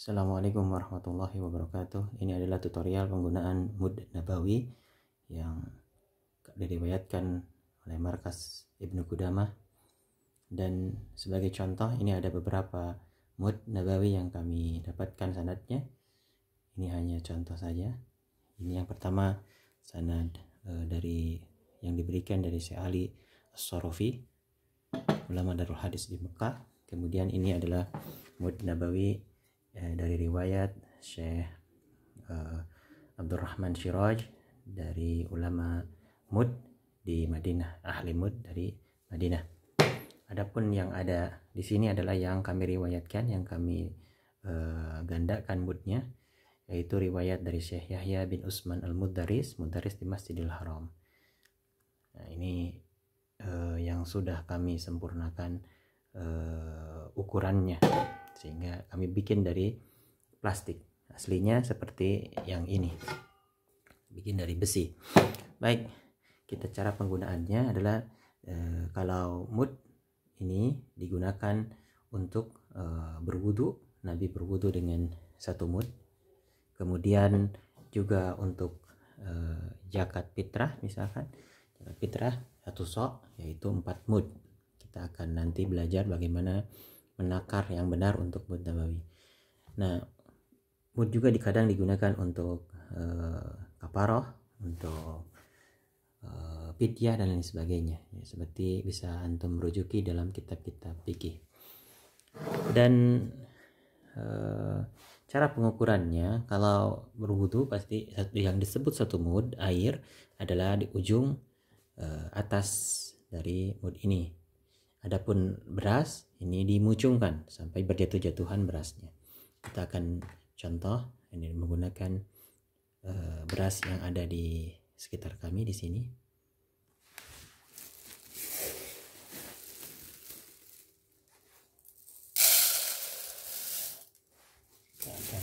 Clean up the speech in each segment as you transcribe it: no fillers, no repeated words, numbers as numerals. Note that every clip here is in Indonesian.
Assalamualaikum warahmatullahi wabarakatuh. Ini adalah tutorial penggunaan mud nabawi yang diriwayatkan oleh Markas Ibnu Qudamah. Dan sebagai contoh, ini ada beberapa mud nabawi yang kami dapatkan sanadnya. Ini hanya contoh saja. Ini yang pertama sanad dari yang diberikan dari Syekh Ali As-Sorofi, ulama Darul Hadis di Mekah. Kemudian ini adalah mud nabawi dari riwayat Syekh Abdurrahman Syiraj dari ulama mud di Madinah, ahli mud dari Madinah. Adapun yang ada di sini adalah yang kami riwayatkan, yang kami gandakan mudnya, yaitu riwayat dari Syekh Yahya bin Utsman al-Mudaris di Masjidil Haram. Nah, ini yang sudah kami sempurnakan ukurannya, sehingga kami bikin dari plastik. Aslinya seperti yang ini, bikin dari besi. Baik, cara penggunaannya adalah kalau mud ini digunakan untuk berwudu. Nabi berwudu dengan satu mud. Kemudian juga untuk zakat fitrah, misalkan zakat fitrah satu sok, yaitu 4 mud. Kita akan nanti belajar bagaimana menakar yang benar untuk mud nabawi. Nah, mud juga kadang digunakan untuk kafaroh, untuk fidyah dan lain sebagainya, ya, seperti bisa antum rujuki dalam kitab-kitab fikih. Dan cara pengukurannya, kalau berwudu pasti yang disebut satu mud air adalah di ujung atas dari mud ini. Adapun beras ini dimucungkan sampai berjatuh-jatuhan berasnya. Kita akan contoh ini menggunakan beras yang ada di sekitar kami di sini. Kita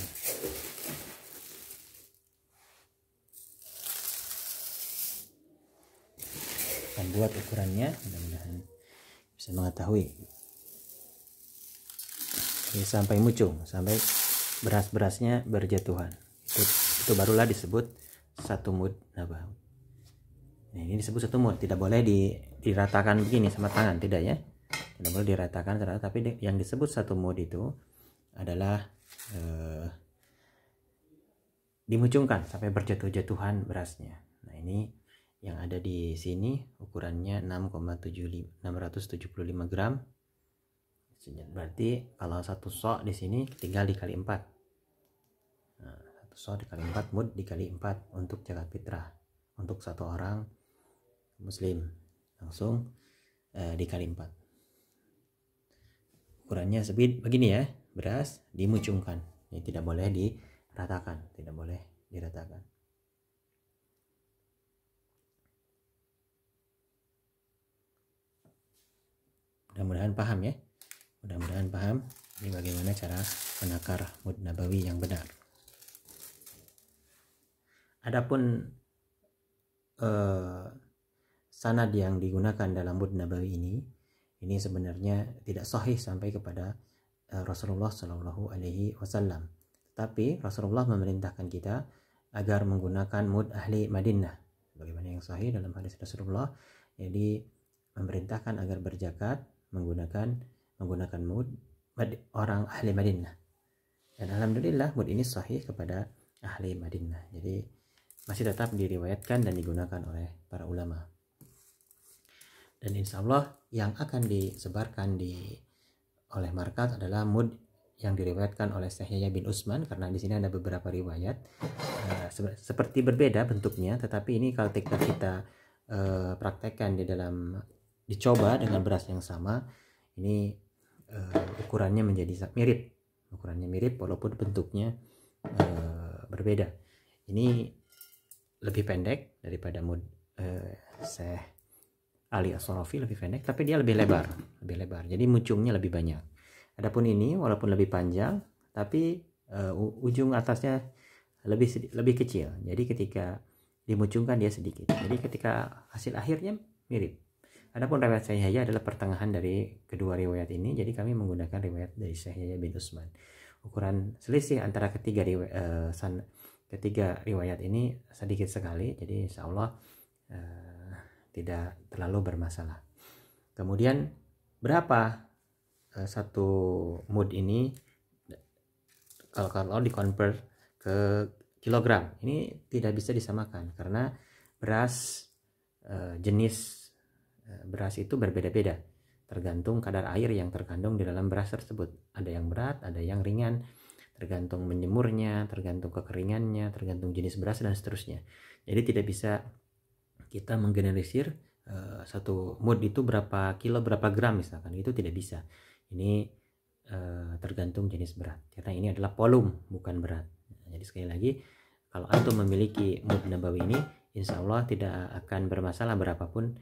akan buat ukurannya, mudah-mudahan bisa mengetahui. Jadi sampai mucung, sampai beras-berasnya berjatuhan, itu barulah disebut satu mud nabawi. Nah, ini disebut satu mud. Tidak boleh diratakan begini sama tangan, tidak ya, tidak boleh diratakan, tapi yang disebut satu mud itu adalah dimucungkan sampai berjatuh-jatuhan berasnya. Nah, ini yang ada di sini ukurannya 675 gram. Berarti kalau satu sok di sini tinggal dikali 4. Nah, satu sok dikali 4, mud dikali 4 untuk zakat fitrah untuk satu orang muslim, langsung dikali 4. Ukurannya begini ya, beras dimucungkan. Ini tidak boleh diratakan, tidak boleh diratakan. Mudah-mudahan paham ya. Mudah-mudahan paham ini bagaimana cara menakar mud nabawi yang benar. Adapun sanad yang digunakan dalam mud nabawi ini sebenarnya tidak sahih sampai kepada Rasulullah Shallallahu Alaihi Wasallam. Tapi Rasulullah memerintahkan kita agar menggunakan mud ahli Madinah, bagaimana yang sahih dalam hadis Rasulullah. Jadi memerintahkan agar berzakat menggunakan mud orang ahli Madinah. Dan alhamdulillah mud ini sahih kepada ahli Madinah. Jadi masih tetap diriwayatkan dan digunakan oleh para ulama. Dan insya Allah yang akan disebarkan oleh markas adalah mud yang diriwayatkan oleh Syekh Yahya bin Utsman, karena di sini ada beberapa riwayat seperti berbeda bentuknya, tetapi ini kalau kita praktekkan dicoba dengan beras yang sama, ini ukurannya menjadi mirip walaupun bentuknya berbeda. Ini lebih pendek daripada mud Syekh Ali As-Sorofi, lebih pendek, tapi dia lebih lebar. Jadi mucungnya lebih banyak. Adapun ini walaupun lebih panjang, tapi ujung atasnya lebih kecil. Jadi ketika dimucungkan dia sedikit. Jadi ketika hasil akhirnya mirip. Adapun riwayat Syekh Yahya adalah pertengahan dari kedua riwayat ini, jadi kami menggunakan riwayat dari Syekh Yahya bin Utsman. ukuran selisih antara ketiga riwayat ini sedikit sekali, jadi insya Allah tidak terlalu bermasalah. Kemudian berapa satu mud ini kalau dikonvert ke kilogram? Ini tidak bisa disamakan karena beras jenis beras itu berbeda-beda tergantung kadar air yang terkandung di dalam beras tersebut. Ada yang berat, ada yang ringan, tergantung menjemurnya, tergantung kekeringannya, tergantung jenis beras dan seterusnya. Jadi tidak bisa kita menggeneralisir satu mud itu berapa kilo, berapa gram misalkan, itu tidak bisa. Ini tergantung jenis berat, karena ini adalah volume bukan berat. Jadi sekali lagi, kalau antum memiliki mud nabawi ini, insya Allah tidak akan bermasalah berapapun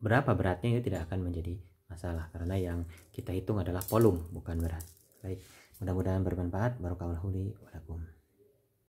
berapa beratnya, itu tidak akan menjadi masalah karena yang kita hitung adalah volume bukan berat. Baik, mudah-mudahan bermanfaat. Barakallahu li wa lakum.